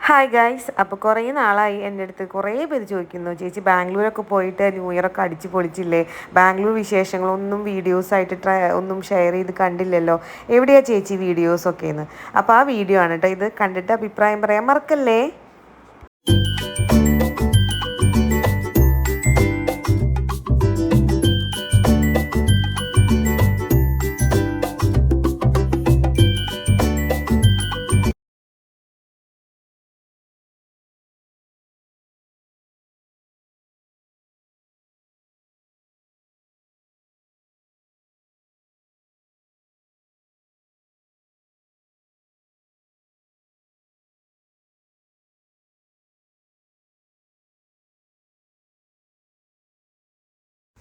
Hi guys, അപ്പോൾ കുറേ നാളായി എൻ്റെ അടുത്ത് കുറേ പേര് ചോദിക്കുന്നു, ചേച്ചി ബാംഗ്ലൂരൊക്കെ പോയിട്ട് ന്യൂ ഇയറൊക്കെ അടിച്ച് പൊളിച്ചില്ലേ, ബാംഗ്ലൂർ വിശേഷങ്ങളൊന്നും വീഡിയോസായിട്ട് ഒന്നും ഷെയർ ചെയ്ത് കണ്ടില്ലല്ലോ, എവിടെയാണ് ചേച്ചി വീഡിയോസൊക്കെ എന്ന്. അപ്പോൾ ആ വീഡിയോ ആണ് കേട്ടോ ഇത്. കണ്ടിട്ട് അഭിപ്രായം പറയാൻ മറക്കല്ലേ.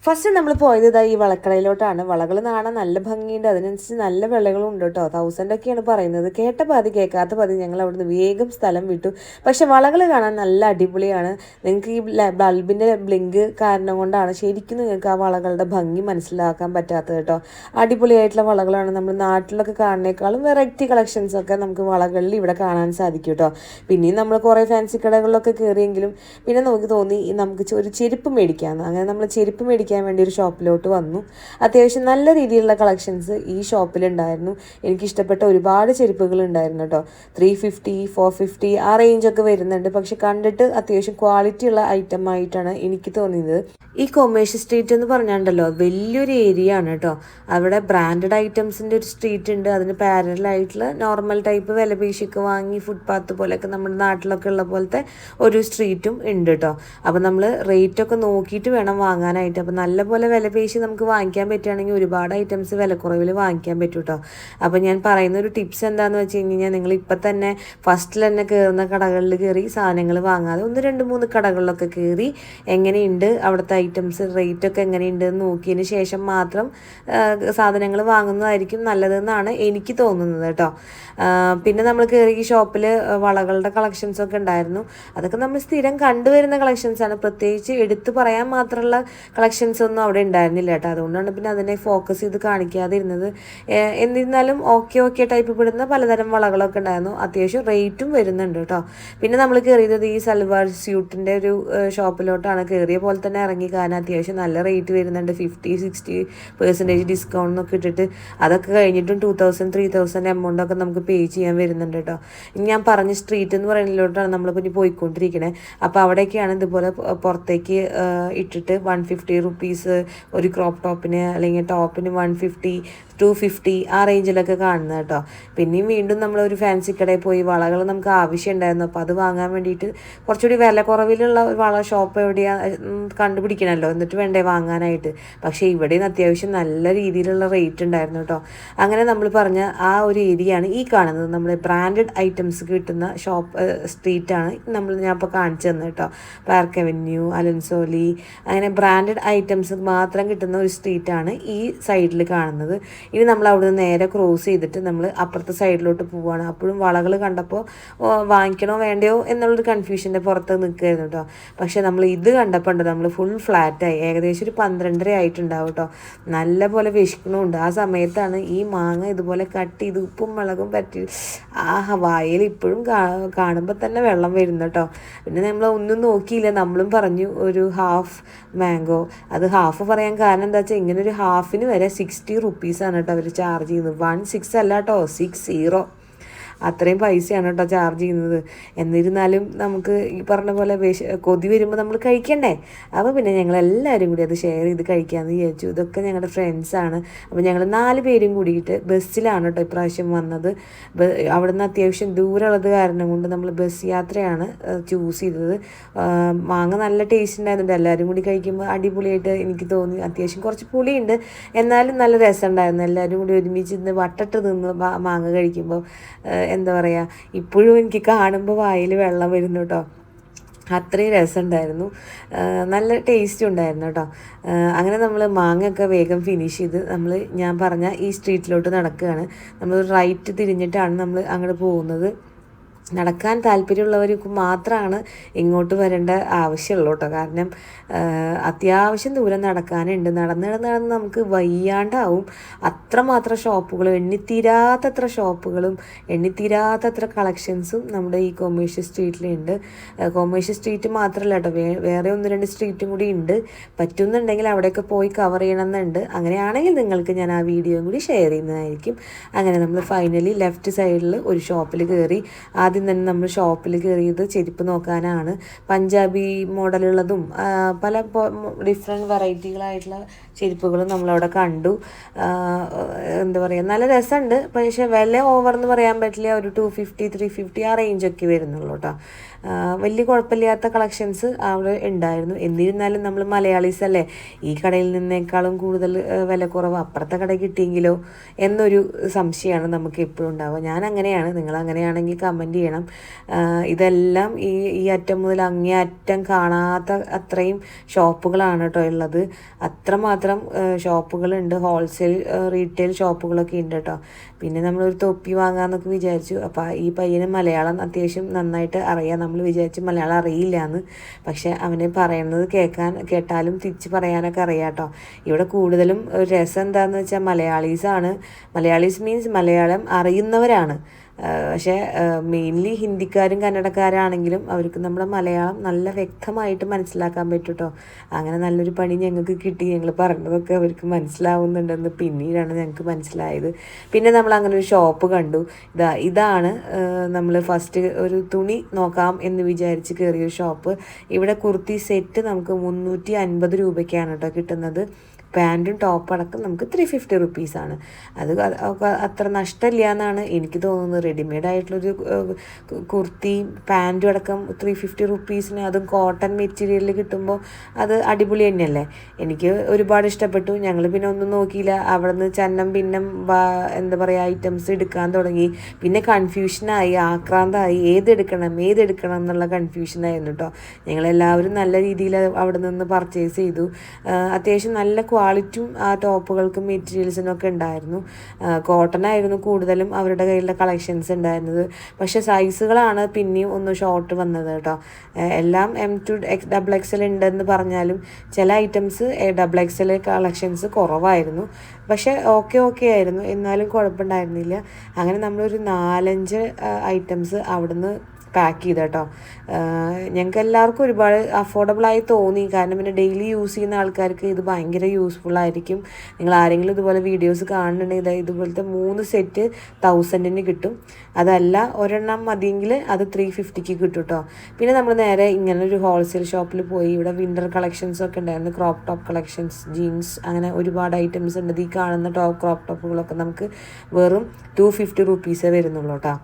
ഫസ്റ്റ് നമ്മൾ പോയത് ഇതാ ഈ വളക്കടയിലോട്ടാണ്. വളകൾ കാണാൻ നല്ല ഭംഗിയുണ്ട്, അതിനനുസരിച്ച് നല്ല വിളകളും ഉണ്ട് കേട്ടോ. 1000 പറയുന്നത്. കേട്ട പാതി കേൾക്കാത്ത പാതി ഞങ്ങൾ അവിടുന്ന് വേഗം സ്ഥലം വിട്ടു. പക്ഷെ വളകൾ കാണാൻ നല്ല അടിപൊളിയാണ്. നിങ്ങൾക്ക് ഈ ബൾബിൻ്റെ ബ്ലിങ്ക് കാരണം കൊണ്ടാണ് ശരിക്കും നിങ്ങൾക്ക് ആ വളകളുടെ ഭംഗി മനസ്സിലാക്കാൻ പറ്റാത്തത് കേട്ടോ. അടിപൊളിയായിട്ടുള്ള വളകളാണ്. നമ്മൾ നാട്ടിലൊക്കെ കാണുന്നേക്കാളും വെറൈറ്റി കളക്ഷൻസൊക്കെ നമുക്ക് വളകളിൽ ഇവിടെ കാണാൻ സാധിക്കും കേട്ടോ. പിന്നെയും നമ്മൾ കുറേ ഫാൻസി കടകളിലൊക്കെ കയറിയെങ്കിലും പിന്നെ നമുക്ക് തോന്നി നമുക്ക് ഒരു ചെരുപ്പ് മേടിക്കാമെന്ന്. അങ്ങനെ നമ്മൾ ചെരുപ്പ് മേടിക്കാൻ വേണ്ടി ഒരു ഷോപ്പിലോട്ട് വന്നു. അത്യാവശ്യം നല്ല രീതിയിലുള്ള കളക്ഷൻസ് ഈ ഷോപ്പിലുണ്ടായിരുന്നു. എനിക്കിഷ്ടപ്പെട്ട ഒരുപാട് ചെരുപ്പുകൾ ഉണ്ടായിരുന്നു കേട്ടോ. 350, 450 ആ റേഞ്ചൊക്കെ വരുന്നുണ്ട്. പക്ഷെ കണ്ടിട്ട് അത്യാവശ്യം ക്വാളിറ്റി ഉള്ള ഐറ്റം ആയിട്ടാണ് എനിക്ക് തോന്നിയത്. ഈ കൊമേഴ്ഷ്യൽ സ്ട്രീറ്റ് എന്ന് പറഞ്ഞാണ്ടല്ലോ വലിയൊരു ഏരിയ ആണ് കേട്ടോ. അവിടെ ബ്രാൻഡഡ് ഐറ്റംസിൻ്റെ ഒരു സ്ട്രീറ്റ് ഉണ്ട്. അതിന് പാരലായിട്ടുള്ള നോർമൽ ടൈപ്പ് വിലപേശിക്ക് വാങ്ങി ഫുട്പാത്ത് പോലെയൊക്കെ നമ്മുടെ നാട്ടിലൊക്കെ ഉള്ള പോലത്തെ ഒരു സ്ട്രീറ്റും ഉണ്ട് കേട്ടോ. അപ്പോൾ നമ്മൾ റേറ്റൊക്കെ നോക്കിയിട്ട് വേണം വാങ്ങാനായിട്ട്. അപ്പോൾ നല്ലപോലെ വിലപേശി നമുക്ക് വാങ്ങിക്കാൻ പറ്റുകയാണെങ്കിൽ ഒരുപാട് ഐറ്റംസ് വിലക്കുറവിൽ വാങ്ങിക്കാൻ പറ്റും കേട്ടോ. അപ്പോൾ ഞാൻ പറയുന്ന ഒരു ടിപ്സ് എന്താണെന്ന് വെച്ച് കഴിഞ്ഞാൽ, നിങ്ങൾ ഇപ്പം തന്നെ ഫസ്റ്റിൽ തന്നെ കയറുന്ന കടകളിൽ കയറി സാധനങ്ങൾ വാങ്ങാതെ 1, 2, 3 കടകളിലൊക്കെ കയറി എങ്ങനെയുണ്ട് അവിടുത്തെ ഐറ്റംസ് റേറ്റൊക്കെ എങ്ങനെയുണ്ട് എന്ന് നോക്കിയതിന് ശേഷം മാത്രം സാധനങ്ങൾ വാങ്ങുന്നതായിരിക്കും നല്ലതെന്നാണ് എനിക്ക് തോന്നുന്നത് കേട്ടോ. പിന്നെ നമ്മൾ കയറി ഈ ഷോപ്പിൽ വളകളുടെ കളക്ഷൻസൊക്കെ ഉണ്ടായിരുന്നു. അതൊക്കെ നമ്മൾ സ്ഥിരം കണ്ടുവരുന്ന കളക്ഷൻസാണ്. പ്രത്യേകിച്ച് എടുത്തു പറയാൻ മാത്രമുള്ള കളക്ഷൻസ് ഒന്നും അവിടെ ഉണ്ടായിരുന്നില്ല കേട്ടോ. അതുകൊണ്ടാണ് പിന്നെ അതിനെ ഫോക്കസ് ചെയ്ത് കാണിക്കാതെ ഇരുന്നത്. എന്നിരുന്നാലും ഓക്കെ ടൈപ്പ് പെടുന്ന പലതരം വളകളൊക്കെ ഉണ്ടായിരുന്നു. അത്യാവശ്യം റേറ്റും വരുന്നുണ്ട് കേട്ടോ. പിന്നെ നമ്മൾ കയറിയത് ഈ സൽവാർ സ്യൂട്ടിൻ്റെ ഒരു ഷോപ്പിലോട്ടാണ്. കയറിയ പോലെ തന്നെ ഇറങ്ങി. കാരണം അത്യാവശ്യം നല്ല റേറ്റ് വരുന്നുണ്ട്. 50-60% ഡിസ്കൗണ്ട് എന്നൊക്കെ ഇട്ടിട്ട് അതൊക്കെ കഴിഞ്ഞിട്ടും 2000, 3000 എമൗണ്ടൊക്കെ നമുക്ക് പേ ചെയ്യാൻ വരുന്നുണ്ട് കേട്ടോ. ഞാൻ പറഞ്ഞ സ്ട്രീറ്റ് എന്ന് പറയുന്നതിലോട്ടാണ് നമ്മളിപ്പോൾ ഇനി പോയിക്കൊണ്ടിരിക്കണേ. അപ്പോൾ അവിടേക്കാണ് ഇതുപോലെ പുറത്തേക്ക് ഇട്ടിട്ട് 150 റുപ്പീസ് ഒരു ക്രോപ്പ് ടോപ്പിന്, അല്ലെങ്കിൽ ടോപ്പിന് 150, 250 ആ റേഞ്ചിലൊക്കെ കാണുന്നത് കേട്ടോ. പിന്നെയും വീണ്ടും നമ്മളൊരു ഫാൻസി കടയിൽ പോയി. വളകൾ നമുക്ക് ആവശ്യം ഉണ്ടായിരുന്നു. അപ്പോൾ അത് വാങ്ങാൻ വേണ്ടിയിട്ട് കുറച്ചുകൂടി വില കുറവിലുള്ള വള ഷോപ്പ് എവിടെയാണ് കണ്ടുപിടിക്കണമല്ലോ, എന്നിട്ട് വേണ്ടേ വാങ്ങാനായിട്ട്. പക്ഷേ ഇവിടെയും അത്യാവശ്യം നല്ല രീതിയിലുള്ള റേറ്റ് ഉണ്ടായിരുന്നു കേട്ടോ. അങ്ങനെ നമ്മൾ പറഞ്ഞ ആ ഒരു ഏരിയയാണ് ഈ കാണുന്നത്. നമ്മുടെ ബ്രാൻഡഡ് ഐറ്റംസ് കിട്ടുന്ന ഷോപ്പ് സ്ട്രീറ്റാണ് ഞാൻ ഇപ്പോൾ കാണിച്ചു തന്നത് കേട്ടോ. പാർക്ക് അവന്യൂ, അലൻസോലി, അങ്ങനെ ബ്രാൻഡഡ് ഐറ്റംസ് മാത്രം കിട്ടുന്ന ഒരു സ്ട്രീറ്റാണ് ഈ സൈഡിൽ കാണുന്നത്. ഇനി നമ്മൾ അവിടെ നിന്ന് നേരെ ക്രോസ് ചെയ്തിട്ട് നമ്മൾ അപ്പുറത്തെ സൈഡിലോട്ട് പോവുകയാണ്. അപ്പോഴും വളകൾ കണ്ടപ്പോൾ വാങ്ങിക്കണോ വേണ്ടയോ എന്നുള്ളൊരു കൺഫ്യൂഷൻ്റെ പുറത്ത് നിൽക്കുകയായിരുന്നു കേട്ടോ. പക്ഷേ നമ്മൾ ഇത് കണ്ടപ്പോൾ നമ്മൾ ഫുൾ ഫ്ലാറ്റായി. ഏകദേശം ഒരു 12:30 ആയിട്ടുണ്ടാവും കേട്ടോ. നല്ല പോലെ വിശക്കണമുണ്ട്. ആ സമയത്താണ് ഈ മാങ്ങ ഇതുപോലെ കട്ട് ചെയ്ത് ഉപ്പും മുളകും പറ്റി വായിൽ ഇപ്പോഴും കാണുമ്പോൾ തന്നെ വെള്ളം വരുന്നു കേട്ടോ. പിന്നെ നമ്മൾ ഒന്നും നോക്കിയില്ല, നമ്മളും പറഞ്ഞു ഒരു ഹാഫ് മാംഗോ. അത് ഹാഫ് പറയാൻ കാരണം എന്താ വെച്ചാൽ ഇങ്ങനെ ഒരു ഹാഫിന് വരെ 60 റുപ്പീസാണ് കേട്ടോ അവർ ചാർജ് ചെയ്യുന്നത്. 16 അല്ല കേട്ടോ, 60. അത്രയും പൈസയാണ് കേട്ടോ ചാർജ് ചെയ്യുന്നത്. എന്നിരുന്നാലും നമുക്ക് ഈ പറഞ്ഞ പോലെ കൊതി വരുമ്പോൾ നമ്മൾ കഴിക്കണ്ടേ. അപ്പോൾ പിന്നെ ഞങ്ങളെല്ലാവരും കൂടി അത് ഷെയർ ചെയ്ത് കഴിക്കാമെന്ന് വിചാരിച്ചു. ഇതൊക്കെ ഞങ്ങളുടെ ഫ്രണ്ട്സാണ്. അപ്പോൾ ഞങ്ങൾ 4 പേരും കൂടിയിട്ട് ബസ്സിലാണ് കേട്ടോ ഇപ്രാവശ്യം വന്നത്. അവിടുന്ന് അത്യാവശ്യം ദൂരമുള്ളത് കാരണം കൊണ്ട് നമ്മൾ ബസ് യാത്രയാണ് ചൂസ് ചെയ്തത്. മാങ്ങ നല്ല ടേസ്റ്റ് ഉണ്ടായിരുന്നുണ്ട്. എല്ലാവരും കൂടി കഴിക്കുമ്പോൾ അടിപൊളിയായിട്ട് എനിക്ക് തോന്നി. അത്യാവശ്യം കുറച്ച് പുളിയുണ്ട്, എന്നാലും നല്ല രസമുണ്ടായിരുന്നു. എല്ലാവരും കൂടി ഒരുമിച്ച് നിന്ന് വട്ടട്ട് നിന്ന് മാങ്ങ കഴിക്കുമ്പോൾ എന്താ പറയുക, ഇപ്പോഴും എനിക്ക് കാണുമ്പോൾ വായിൽ വെള്ളം വരുന്നു കേട്ടോ. അത്രയും രസമുണ്ടായിരുന്നു. നല്ല ടേസ്റ്റും ഉണ്ടായിരുന്നു കേട്ടോ. അങ്ങനെ നമ്മൾ മാങ്ങയൊക്കെ വേഗം ഫിനിഷ് ചെയ്ത് ഞാൻ പറഞ്ഞ ഈ സ്ട്രീറ്റിലോട്ട് നടക്കുകയാണ്. നമ്മൾ റൈറ്റ് തിരിഞ്ഞിട്ടാണ് നമ്മൾ അങ്ങോട്ട് പോകുന്നത്. നടക്കാൻ താല്പര്യമുള്ളവർക്ക് മാത്രമാണ് ഇങ്ങോട്ട് വരേണ്ട ആവശ്യമുള്ളൂ കേട്ടോ. കാരണം അത്യാവശ്യം ദൂരം നടക്കാനുണ്ട്. നടന്ന് നടന്ന് നടന്ന് നമുക്ക് വയ്യാണ്ടാവും. അത്രമാത്രം ഷോപ്പുകൾ, എണ്ണിത്തീരാത്തത്ര ഷോപ്പുകളും എണ്ണിത്തീരാത്തത്ര കളക്ഷൻസും നമ്മുടെ ഈ കൊമേഴ്ഷ്യൽ സ്ട്രീറ്റിലുണ്ട്. കൊമേഴ്ഷ്യൽ സ്ട്രീറ്റ് മാത്രമല്ല കേട്ടോ, വേറെ 1-2 സ്ട്രീറ്റും കൂടി ഉണ്ട്. പറ്റുന്നുണ്ടെങ്കിൽ അവിടെയൊക്കെ പോയി കവർ ചെയ്യണമെന്നുണ്ട്. അങ്ങനെയാണെങ്കിൽ നിങ്ങൾക്ക് ഞാൻ ആ വീഡിയോയും കൂടി ഷെയർ ചെയ്യുന്നതായിരിക്കും. അങ്ങനെ നമ്മൾ ഫൈനലി ലെഫ്റ്റ് സൈഡിൽ ഒരു ഷോപ്പിൽ കയറി. ആദ്യം തന്നെ നമ്മൾ ഷോപ്പിൽ കയറിയത് ചെരുപ്പ് നോക്കാനാണ്. പഞ്ചാബി മോഡലുള്ളതും പല ഡിഫറെൻറ്റ് വെറൈറ്റികളായിട്ടുള്ള ചെരുപ്പുകളും നമ്മളവിടെ കണ്ടു. എന്താ പറയുക, നല്ല രസമുണ്ട്. പക്ഷേ വില ഓവർ എന്ന് പറയാൻ പറ്റില്ല. ഒരു 250, 350 ആ റേഞ്ചൊക്കെ വരുന്നുള്ളൂ കേട്ടോ. വലിയ കുഴപ്പമില്ലാത്ത കളക്ഷൻസ് അവിടെ ഉണ്ടായിരുന്നു. എന്നിരുന്നാലും നമ്മൾ മലയാളീസ് അല്ലേ, ഈ കടയിൽ നിന്നേക്കാളും കൂടുതൽ വില കുറവ് അപ്പുറത്തെ കടയിൽ കിട്ടിയെങ്കിലോ എന്നൊരു സംശയമാണ് നമുക്ക് എപ്പോഴും ഉണ്ടാവുക. ഞാൻ അങ്ങനെയാണ്. നിങ്ങൾ അങ്ങനെയാണെങ്കിൽ കമൻറ്റ് ചെയ്യണം. ഇതെല്ലാം ഈ അറ്റം മുതൽ അങ്ങേ അറ്റം കാണാത്ത അത്രയും ഷോപ്പുകളാണ് കേട്ടോ ഉള്ളത്. അത്രമാത്രം ഷോപ്പുകളുണ്ട്. ഹോൾസെയിൽ റീറ്റെയിൽ ഷോപ്പുകളൊക്കെ ഉണ്ട് കേട്ടോ. പിന്നെ നമ്മളൊരു തൊപ്പി വാങ്ങാമെന്നൊക്കെ വിചാരിച്ചു. അപ്പോൾ ഈ പയ്യന് മലയാളം അത്യാവശ്യം നന്നായിട്ട് അറിയാം. നമ്മൾ വിചാരിച്ചു മലയാളം അറിയില്ല എന്ന്. പക്ഷെ അവനെ പറയുന്നത് കേട്ടാലും തിരിച്ച് പറയാനൊക്കെ അറിയാം കേട്ടോ. ഇവിടെ കൂടുതലും രസം എന്താണെന്ന് വെച്ചാൽ മലയാളീസ് മീൻസ് മലയാളം അറിയുന്നവരാണ്. പക്ഷേ മെയിൻലി ഹിന്ദിക്കാരും കന്നഡക്കാരാണെങ്കിലും അവർക്ക് നമ്മുടെ മലയാളം നല്ല വ്യക്തമായിട്ട് മനസ്സിലാക്കാൻ പറ്റും കേട്ടോ. അങ്ങനെ നല്ലൊരു പണി ഞങ്ങൾക്ക് കിട്ടി. ഞങ്ങൾ പറഞ്ഞതൊക്കെ അവർക്ക് മനസ്സിലാവുന്നുണ്ടെന്ന് പിന്നീടാണ് ഞങ്ങൾക്ക് മനസ്സിലായത്. പിന്നെ നമ്മൾ അങ്ങനെ ഒരു ഷോപ്പ് കണ്ടു. ഇതാണ് നമ്മൾ ഫസ്റ്റ് ഒരു തുണി നോക്കാം എന്ന് വിചാരിച്ച് കയറിയ ഷോപ്പ്. ഇവിടെ കുർത്തി സെറ്റ് നമുക്ക് 350 രൂപയ്ക്കാണ് കേട്ടോ കിട്ടുന്നത്. പാൻറ്റും ടോപ്പ് അടക്കം നമുക്ക് 350 റുപ്പീസാണ്. അത് അത്ര നഷ്ടമില്ല എന്നാണ് എനിക്ക് തോന്നുന്നത്. റെഡിമെയ്ഡ് ആയിട്ടുള്ളൊരു കുർത്തി പാൻറ്റും അടക്കം 350 റുപ്പീസിന്, അതും കോട്ടൺ മെറ്റീരിയലിൽ കിട്ടുമ്പോൾ അത് അടിപൊളി തന്നെയല്ലേ. എനിക്ക് ഒരുപാട് ഇഷ്ടപ്പെട്ടു. ഞങ്ങൾ പിന്നെ ഒന്നും നോക്കിയില്ല. അവിടെ നിന്ന് ചന്നം ഭിന്നം എന്താ പറയുക ഐറ്റംസ് എടുക്കാൻ തുടങ്ങി. പിന്നെ കൺഫ്യൂഷനായി, ആക്രാന്തമായി, ഏതെടുക്കണം എന്നുള്ള കൺഫ്യൂഷനായിരുന്നു കേട്ടോ. ഞങ്ങളെല്ലാവരും നല്ല രീതിയിൽ അവിടെ നിന്ന് പർച്ചേസ് ചെയ്തു. അത്യാവശ്യം നല്ല ക്വാളിറ്റിയും ആ ടോപ്പുകൾക്കും മെറ്റീരിയൽസിനൊക്കെ ഉണ്ടായിരുന്നു. കോട്ടൺ ആയിരുന്നു കൂടുതലും അവരുടെ കയ്യിലുള്ള കളക്ഷൻസ് ഉണ്ടായിരുന്നത്. പക്ഷേ സൈസുകളാണ് പിന്നെയും ഒന്ന് ഷോർട്ട് വന്നത് കേട്ടോ. എല്ലാം M to XXL ഉണ്ടെന്ന് പറഞ്ഞാലും ചില ഐറ്റംസ് XXL കളക്ഷൻസ് കുറവായിരുന്നു. പക്ഷേ ഓക്കെ ആയിരുന്നു. എന്നാലും കുഴപ്പമുണ്ടായിരുന്നില്ല. അങ്ങനെ നമ്മളൊരു 4-5 ഐറ്റംസ് അവിടുന്ന് പാക്ക് ചെയ്ത കേട്ടോ. ഞങ്ങൾക്ക് എല്ലാവർക്കും ഒരുപാട് അഫോർഡബിളായി തോന്നി. കാരണം പിന്നെ ഡെയിലി യൂസ് ചെയ്യുന്ന ആൾക്കാർക്ക് ഇത് ഭയങ്കര യൂസ്ഫുള്ളായിരിക്കും. നിങ്ങൾ ആരെങ്കിലും ഇതുപോലെ വീഡിയോസ് കാണുന്നുണ്ടെങ്കിൽ ഇതുപോലത്തെ 3 സെറ്റ് 1000-ന് കിട്ടും. അതല്ല ഒരെണ്ണം മതിയെങ്കിൽ അത് 350-ക്ക് കിട്ടും കേട്ടോ. പിന്നെ നമ്മൾ നേരെ ഇങ്ങനെ ഒരു ഹോൾസെയിൽ ഷോപ്പിൽ പോയി. ഇവിടെ വിൻ്റർ കളക്ഷൻസൊക്കെ ഉണ്ടായിരുന്നു. ക്രോപ്പ് ടോപ്പ് കളക്ഷൻസ്, ജീൻസ്, അങ്ങനെ ഒരുപാട് ഐറ്റംസ് ഉണ്ട്. ഈ കാണുന്ന ക്രോപ്പ് ടോപ്പുകളൊക്കെ നമുക്ക് വെറും 250 റുപ്പീസേ വരുന്നുള്ളൂ കേട്ടോ.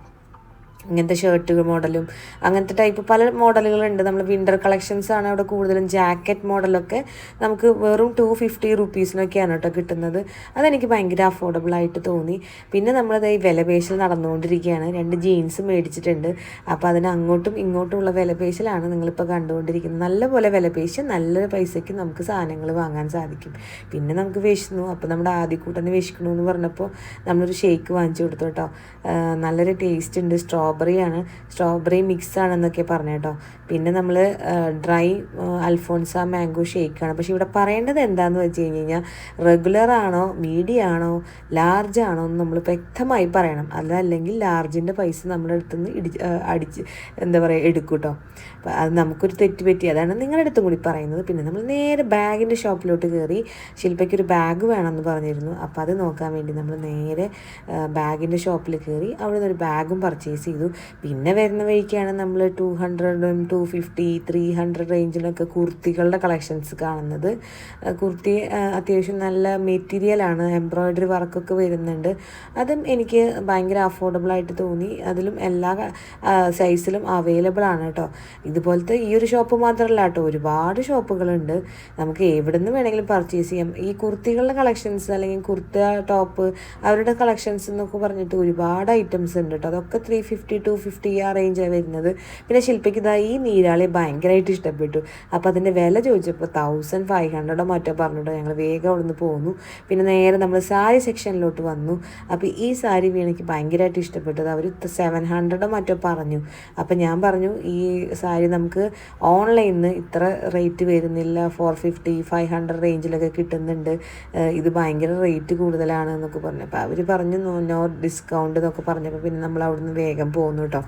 ഇങ്ങനത്തെ ഷർട്ട് മോഡലും അങ്ങനത്തെ ടൈപ്പ് പല മോഡലുകളുണ്ട്. നമ്മൾ വിൻ്റർ കളക്ഷൻസ് ആണ് അവിടെ കൂടുതലും. ജാക്കറ്റ് മോഡലൊക്കെ നമുക്ക് വെറും 250 റുപ്പീസിനൊക്കെയാണ് കേട്ടോ കിട്ടുന്നത്. അതെനിക്ക് ഭയങ്കര അഫോർഡബിളായിട്ട് തോന്നി. പിന്നെ നമ്മളത് ഈ വിലപേശൽ നടന്നുകൊണ്ടിരിക്കുകയാണ്. 2 ജീൻസ് മേടിച്ചിട്ടുണ്ട്. അപ്പോൾ അതിന് അങ്ങോട്ടും ഇങ്ങോട്ടുമുള്ള വിലപേശലാണ് നിങ്ങളിപ്പോൾ കണ്ടുകൊണ്ടിരിക്കുന്നത്. നല്ലപോലെ വിലപേശ് നല്ലൊരു പൈസയ്ക്ക് നമുക്ക് സാധനങ്ങൾ വാങ്ങാൻ സാധിക്കും. പിന്നെ നമുക്ക് വിശന്നു. അപ്പോൾ നമ്മുടെ ആദ്യക്കൂട്ടന് വിശക്കണമെന്ന് പറഞ്ഞപ്പോൾ നമ്മളൊരു ഷേക്ക് വാങ്ങിച്ചു കൊടുത്തു കേട്ടോ. നല്ലൊരു ടേസ്റ്റ് ഉണ്ട്. സ്ട്രോബെറി മിക്സ് ആണെന്നൊക്കെ പറഞ്ഞു കേട്ടോ. പിന്നെ നമ്മൾ ഡ്രൈ അൽഫോൺസ മാംഗോ ഷേക്കാണ്. പക്ഷേ ഇവിടെ പറയേണ്ടത് എന്താണെന്ന് വെച്ച് കഴിഞ്ഞാൽ റെഗുലർ ആണോ, മീഡിയം ആണോ, ലാർജ് ആണോ എന്ന് നമ്മൾ വ്യക്തമായി പറയണം. അതല്ലെങ്കിൽ ലാർജിൻ്റെ പൈസ നമ്മുടെ അടുത്തുനിന്ന് അടിച്ച് എന്താ പറയുക എടുക്കും കേട്ടോ. അപ്പോൾ അത് നമുക്കൊരു തെറ്റ് പറ്റി. അതാണ് നിങ്ങളുടെ അടുത്തും കൂടി പറയുന്നത്. പിന്നെ നമ്മൾ നേരെ ബാഗിൻ്റെ ഷോപ്പിലോട്ട് കയറി. ശില്പയ്ക്കൊരു ബാഗ് വേണമെന്ന് പറഞ്ഞിരുന്നു. അപ്പോൾ അത് നോക്കാൻ വേണ്ടി നമ്മൾ നേരെ ബാഗിൻ്റെ ഷോപ്പിൽ കയറി. അവിടെ നിന്ന് ഒരു ബാഗും പർച്ചേസ് ചെയ്തു. പിന്നെ വരുന്ന വഴിക്കാണ് നമ്മൾ 200, 250, 300 റേഞ്ചിലൊക്കെ കുർത്തികളുടെ കളക്ഷൻസ് കാണുന്നത്. കുർത്തി അത്യാവശ്യം നല്ല മെറ്റീരിയലാണ്. എംബ്രോയ്ഡറി വർക്കൊക്കെ വരുന്നുണ്ട്. അതും എനിക്ക് ഭയങ്കര അഫോർഡബിളായിട്ട് തോന്നി. അതിലും എല്ലാ സൈസിലും അവൈലബിൾ ആണ് കേട്ടോ. ഇതുപോലത്തെ ഈ ഒരു ഷോപ്പ് മാത്രമല്ല കേട്ടോ, ഒരുപാട് ഷോപ്പുകളുണ്ട്. നമുക്ക് എവിടെ നിന്ന് വേണമെങ്കിലും പർച്ചേസ് ചെയ്യാം. ഈ കുർത്തികളുടെ കളക്ഷൻസ് അല്ലെങ്കിൽ കുർത്ത ടോപ്പ് അവരുടെ കളക്ഷൻസ് എന്നൊക്കെ പറഞ്ഞിട്ട് ഒരുപാട് ഐറ്റംസ് ഉണ്ട് കേട്ടോ. അതൊക്കെ 350 250 ആ റേഞ്ചാണ് വരുന്നത്. പിന്നെ ശില്പയ്ക്ക് ഇതാ ഈ നീരാളി ഭയങ്കരമായിട്ട് ഇഷ്ടപ്പെട്ടു. അപ്പോൾ അതിൻ്റെ വില ചോദിച്ചപ്പോൾ 1500 മറ്റോ പറഞ്ഞിട്ടോ ഞങ്ങൾ വേഗം അവിടെ നിന്ന് പോന്നു. പിന്നെ നേരെ നമ്മൾ സാരി സെക്ഷനിലോട്ട് വന്നു. അപ്പോൾ ഈ സാരി വീണയ്ക്ക് ഭയങ്കരമായിട്ട് ഇഷ്ടപ്പെട്ടത്. അവർ 700 മറ്റോ പറഞ്ഞു. അപ്പം ഞാൻ പറഞ്ഞു ഈ സാരി നമുക്ക് ഓൺലൈനിൽ നിന്ന് ഇത്ര റേറ്റ് വരുന്നില്ല, 450 500 റേഞ്ചിലൊക്കെ കിട്ടുന്നുണ്ട്, ഇത് ഭയങ്കര റേറ്റ് കൂടുതലാണ് എന്നൊക്കെ പറഞ്ഞു. അപ്പോൾ അവർ പറഞ്ഞു നോ ഡിസ്കൗണ്ട് എന്നൊക്കെ പറഞ്ഞപ്പോൾ പിന്നെ നമ്മൾ അവിടുന്ന് വേഗം പോകുന്നു കേട്ടോ.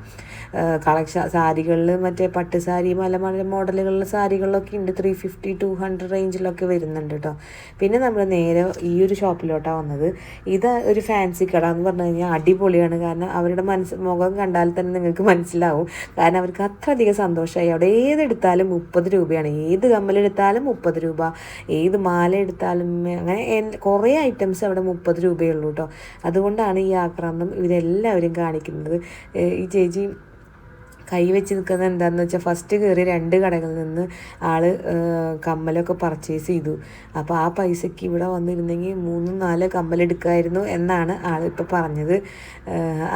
സാരികളിൽ മറ്റേ പട്ട് സാരി മല മോഡലുകളിലെ സാരികളിലൊക്കെ ഉണ്ട് 350 200 റേഞ്ചിലൊക്കെ വരുന്നുണ്ട് കേട്ടോ. പിന്നെ നമ്മൾ നേരെ ഈ ഒരു ഷോപ്പിലോട്ടാണ് വന്നത്. ഇത് ഒരു ഫാൻസി കട എന്ന് പറഞ്ഞു കഴിഞ്ഞാൽ അടിപൊളിയാണ്. കാരണം അവരുടെ മുഖം കണ്ടാൽ തന്നെ നിങ്ങൾക്ക് മനസ്സിലാവും. കാരണം അവർക്ക് അത്രയധികം സന്തോഷമായി. അവിടെ ഏതെടുത്താലും 30 രൂപയാണ്. ഏത് കമ്മലെടുത്താലും 30 രൂപ, ഏത് മാല എടുത്താലും അങ്ങനെ കുറേ ഐറ്റംസ് അവിടെ 30 രൂപയുള്ളൂ കേട്ടോ. അതുകൊണ്ടാണ് ഈ ആക്രാന്തം ഇവരെല്ലാവരും കാണിക്കുന്നത്. ഈ ചേച്ചി കൈ വെച്ച് നിൽക്കുന്നത് എന്താണെന്ന് വെച്ചാൽ ഫസ്റ്റ് കയറി 2 കടകളിൽ നിന്ന് ആൾ കമ്മലൊക്കെ പർച്ചേസ് ചെയ്തു. അപ്പോൾ ആ പൈസയ്ക്ക് ഇവിടെ വന്നിരുന്നെങ്കിൽ 3-4 കമ്മലെടുക്കുമായിരുന്നു എന്നാണ് ആൾ ഇപ്പോൾ പറഞ്ഞത്.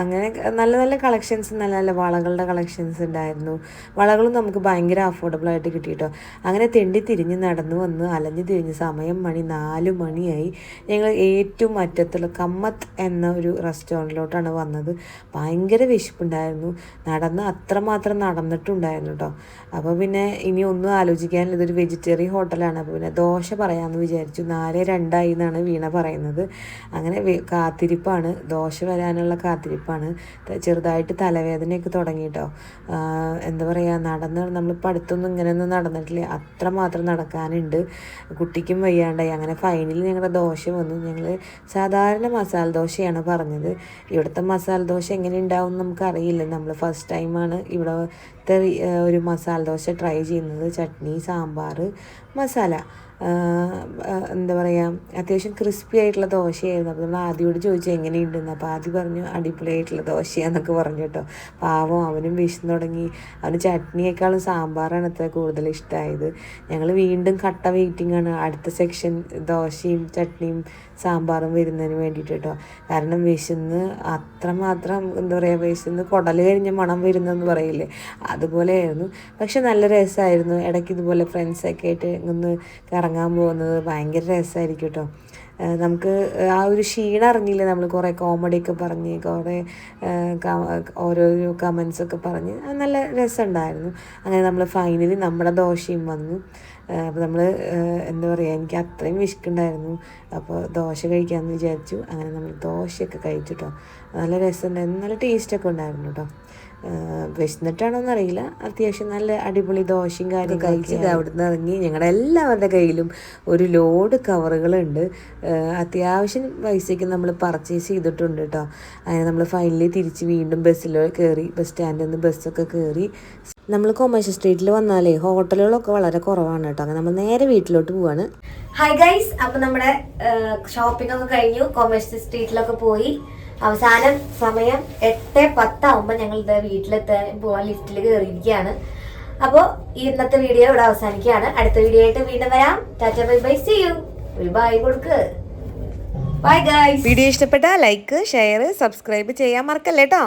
അങ്ങനെ നല്ല നല്ല കളക്ഷൻസ്, നല്ല നല്ല വളകളുടെ കളക്ഷൻസ് ഉണ്ടായിരുന്നു. വളകളും നമുക്ക് ഭയങ്കര അഫോർഡബിളായിട്ട് കിട്ടി കേട്ടോ. അങ്ങനെ തെണ്ടി തിരിഞ്ഞ് നടന്നു വന്ന് അലഞ്ഞു തിരിഞ്ഞ് സമയം 4 മണിയായി. ഞങ്ങൾ ഏറ്റവും അറ്റത്തുള്ള കമ്മത്ത് എന്ന ഒരു റെസ്റ്റോറൻറ്റിലോട്ടാണ് വന്നത്. ഭയങ്കര വിശപ്പുണ്ടായിരുന്നു. അത്രമാത്രം നടന്നിട്ടുണ്ടായിരുന്നു കേട്ടോ. അപ്പോൾ പിന്നെ ഇനി ഒന്നും ആലോചിക്കാനില്ല, ഇതൊരു വെജിറ്റേറിയൻ ഹോട്ടലാണ്. അപ്പോൾ പിന്നെ ദോശ പറയാമെന്ന് വിചാരിച്ചു. 4:02 എന്നാണ് വീണ പറയുന്നത്. അങ്ങനെ കാത്തിരിപ്പാണ്, ദോശ വരാനുള്ള കാത്തിരിപ്പാണ്. ചെറുതായിട്ട് തലവേദനയൊക്കെ തുടങ്ങി കേട്ടോ. എന്താ പറയുക, നമ്മളിപ്പോൾ അടുത്തൊന്നും ഇങ്ങനെയൊന്നും നടന്നിട്ടില്ല, അത്രമാത്രം നടക്കാനുണ്ട്. കുട്ടിക്കും വയ്യാണ്ടായി. അങ്ങനെ ഫൈനലി ഞങ്ങളുടെ ദോശ വന്നു. ഞങ്ങൾ സാധാരണ മസാല ദോശയാണ് പറഞ്ഞത്. ഇവിടുത്തെ മസാല ദോശ എങ്ങനെ ഉണ്ടാവും എന്ന് നമുക്കറിയില്ല. നമ്മൾ ഫസ്റ്റ് ടൈമാണ് ഇവിടുത്തെ ഒരു മസാല ദോശ ട്രൈ ചെയ്യുന്നത്. ചട്നി, സാമ്പാർ, മസാല, എന്താ പറയുക, അത്യാവശ്യം ക്രിസ്പി ആയിട്ടുള്ള ദോശയായിരുന്നു. അപ്പോൾ നമ്മൾ ആദ്യമോട് ചോദിച്ചു എങ്ങനെയുണ്ടെന്ന്. അപ്പോൾ ആദ്യം പറഞ്ഞു അടിപൊളിയായിട്ടുള്ള ദോശയാന്നൊക്കെ പറഞ്ഞു കേട്ടോ. പാവം അവനും വിശന്ന് തുടങ്ങി. അവന് ചട്നിയേക്കാളും സാമ്പാറാണ് അത്ര കൂടുതൽ ഇഷ്ടമായത്. ഞങ്ങൾ വീണ്ടും കട്ട വെയിറ്റിംഗ് ആണ് അടുത്ത സെക്ഷൻ ദോശയും ചട്നിയും സാമ്പാറും വരുന്നതിന് വേണ്ടിയിട്ട് കേട്ടോ. കാരണം വിശന്ന് അത്രമാത്രം, എന്താ പറയുക, വിശന്ന് കുടൽ കഴിഞ്ഞ മണം വരുന്നതെന്ന് പറയില്ലേ, അതുപോലെയായിരുന്നു. പക്ഷെ നല്ല രസമായിരുന്നു. ഇടയ്ക്ക് ഇതുപോലെ ഫ്രണ്ട്സൊക്കെ ആയിട്ട് ഒന്ന് കറങ്ങാൻ പോകുന്നത് ഭയങ്കര രസമായിരിക്കും കേട്ടോ. നമുക്ക് ആ ഒരു ക്ഷീണം അറിഞ്ഞില്ല. നമ്മൾ കുറേ കോമഡിയൊക്കെ പറഞ്ഞ് കുറേ ഓരോരോ കമൻസൊക്കെ പറഞ്ഞ് നല്ല രസമുണ്ടായിരുന്നു. അങ്ങനെ നമ്മൾ ഫൈനലി നമ്മുടെ ദോശയും വന്നു. അപ്പോൾ നമ്മൾ എന്താ പറയുക, എനിക്ക് അത്രയും വിശക്കുണ്ടായിരുന്നു. അപ്പോൾ ദോശ കഴിക്കാമെന്ന് വിചാരിച്ചു. അങ്ങനെ നമ്മൾ ദോശയൊക്കെ കഴിച്ചു കേട്ടോ. നല്ല രസമുണ്ടായിരുന്നു, നല്ല ടേസ്റ്റൊക്കെ ഉണ്ടായിരുന്നു കേട്ടോ. വിശന്നിട്ടാണോന്ന് അറിയില്ല, അത്യാവശ്യം നല്ല അടിപൊളി ദോശയും കാര്യം കഴിച്ചത്. അവിടെ നിന്ന് ഇറങ്ങി ഞങ്ങളുടെ എല്ലാവരുടെ കയ്യിലും ഒരു ലോഡ് കവറുകളുണ്ട്. അത്യാവശ്യം പൈസയ്ക്ക് നമ്മൾ പർച്ചേസ് ചെയ്തിട്ടുണ്ട് കേട്ടോ. അങ്ങനെ നമ്മൾ ഫൈനലി തിരിച്ച് വീണ്ടും ബസ്സിൽ കയറി. ബസ് സ്റ്റാൻഡിൽ നിന്ന് ബസ്സൊക്കെ കയറി നമ്മൾ കൊമേഴ്ഷ്യൽ സ്ട്രീറ്റിൽ വന്നാലേ ഹോട്ടലുകളൊക്കെ വളരെ കുറവാണ് കേട്ടോ. അങ്ങനെ നമ്മൾ നേരെ വീട്ടിലോട്ട് പോവാണ്. ഹായ് ഗൈസ്, അപ്പം നമ്മുടെ ഷോപ്പിംഗ് ഒക്കെ കഴിഞ്ഞു. കൊമേഴ്ഷ്യൽ സ്ട്രീറ്റിലൊക്കെ പോയി അവസാനം സമയം 8:10 ആവുമ്പോൾ ഞങ്ങൾ ഇത് വീട്ടിലെത്താൻ പോവാൻ ലിഫ്റ്റിൽ കയറിയിരിക്കുകയാണ്. അപ്പോൾ ഇന്നത്തെ വീഡിയോ ഇവിടെ അവസാനിക്കുകയാണ്. അടുത്ത വീഡിയോ ആയിട്ട് വീണ്ടും വരാം. Tata bye bye, see you. ഒരു ബൈ കൊടുക്ക്. Bye guys. വീഡിയോ ഇഷ്ടപ്പെട്ടാൽ ലൈക്ക്, ഷെയർ, സബ്സ്ക്രൈബ് ചെയ്യാൻ മറക്കല്ലേ കേട്ടോ.